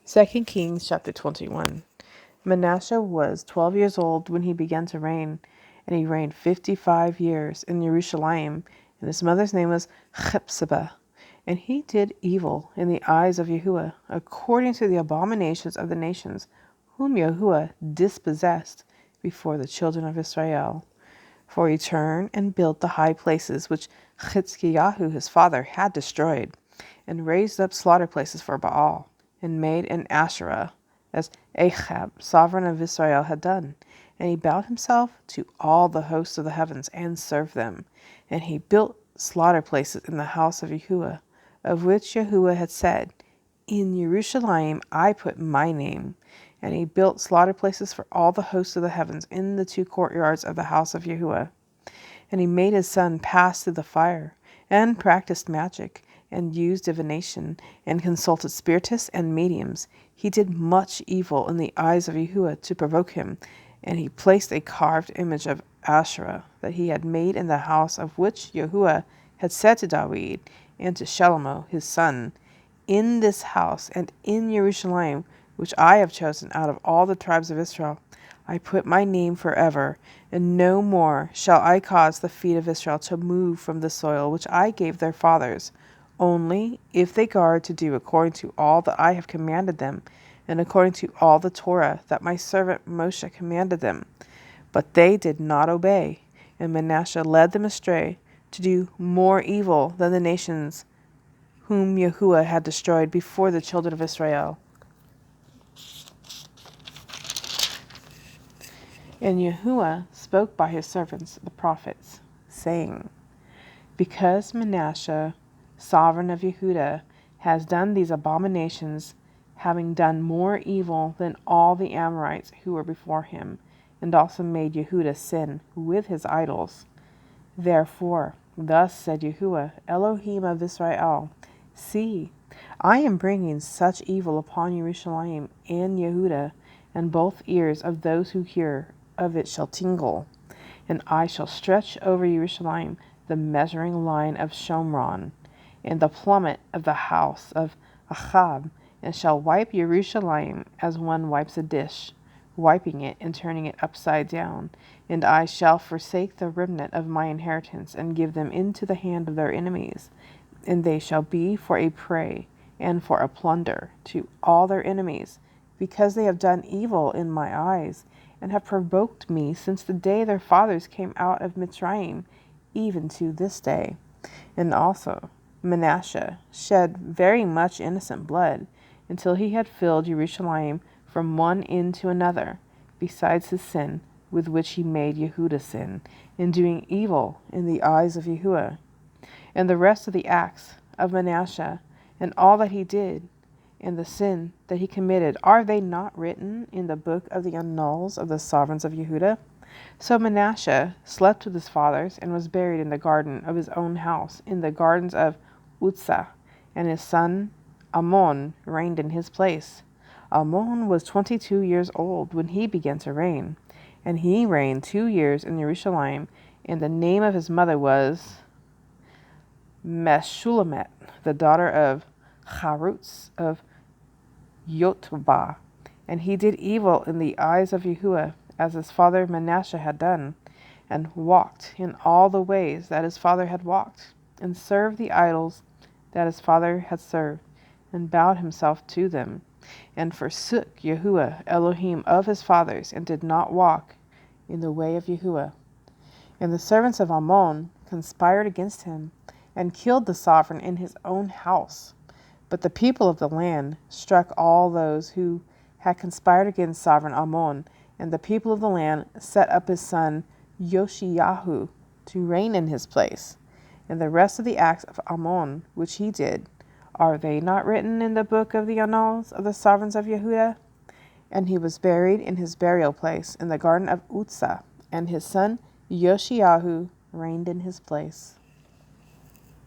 2 Kings chapter 21. Manasseh was 12 years old when he began to reign, and he reigned 55 years in Jerusalem, and his mother's name was Hephzibah. And he did evil in the eyes of Yahuwah, according to the abominations of the nations, whom Yahuwah dispossessed before the children of Israel. For he turned and built the high places which Chizkiyahu his father had destroyed, and raised up slaughter places for Baal, and made an Asherah, as Ahab, sovereign of Israel, had done. And he bowed himself to all the hosts of the heavens, and served them. And he built slaughter places in the house of Yahuwah, of which Yahuwah had said, In Jerusalem I put my name. And he built slaughter places for all the hosts of the heavens in the two courtyards of the house of Yahuwah. And he made his son pass through the fire, and practiced magic, and used divination, and consulted spiritists and mediums. He did much evil in the eyes of Yahuwah to provoke him, and he placed a carved image of Asherah that he had made in the house of which Yahuwah had said to David and to Shalomo his son, In this house and in Jerusalem, which I have chosen out of all the tribes of Israel, I put my name forever, and no more shall I cause the feet of Israel to move from the soil which I gave their fathers, only if they guard to do according to all that I have commanded them, and according to all the Torah that my servant Moshe commanded them. But they did not obey, and Manasseh led them astray to do more evil than the nations whom Yahuwah had destroyed before the children of Israel. And Yahuwah spoke by his servants the prophets, saying, Because Manasseh, sovereign of Yehudah, has done these abominations, having done more evil than all the Amorites who were before him, and also made Yehudah sin with his idols. Therefore, thus said Yahuwah, Elohim of Israel, See, I am bringing such evil upon Jerusalem and Yehudah, and both ears of those who hear of it shall tingle. And I shall stretch over Jerusalem the measuring line of Shomron, and the plummet of the house of Achab, and shall wipe Jerusalem as one wipes a dish, wiping it and turning it upside down. And I shall forsake the remnant of my inheritance, and give them into the hand of their enemies. And they shall be for a prey and for a plunder to all their enemies, because they have done evil in my eyes, and have provoked me since the day their fathers came out of Mitzrayim, even to this day. And also Manasseh shed very much innocent blood, until he had filled Jerusalem from one end to another, besides his sin with which he made Yehudah sin, in doing evil in the eyes of Yahuwah. And the rest of the acts of Manasseh, and all that he did, and the sin that he committed, are they not written in the book of the annals of the sovereigns of Yehudah? So Manasseh slept with his fathers, and was buried in the garden of his own house, in the gardens of Uzzah, and his son Amon reigned in his place. Amon was 22 years old when he began to reign, and he reigned 2 years in Jerusalem, and the name of his mother was Meshulamet, the daughter of Charutz of Yotbah. And he did evil in the eyes of Yahuwah, as his father Manasseh had done, and walked in all the ways that his father had walked, and served the idols that his father had served, and bowed himself to them, and forsook Yahuwah, Elohim of his fathers, and did not walk in the way of Yahuwah. And the servants of Ammon conspired against him, and killed the sovereign in his own house. But the people of the land struck all those who had conspired against sovereign Ammon, and the people of the land set up his son Yoshiyahu to reign in his place. And the rest of the acts of Ammon which he did, are they not written in the book of the annals of the sovereigns of Yehudah? And he was buried in his burial place in the garden of Uzzah, and his son Yoshiyahu reigned in his place.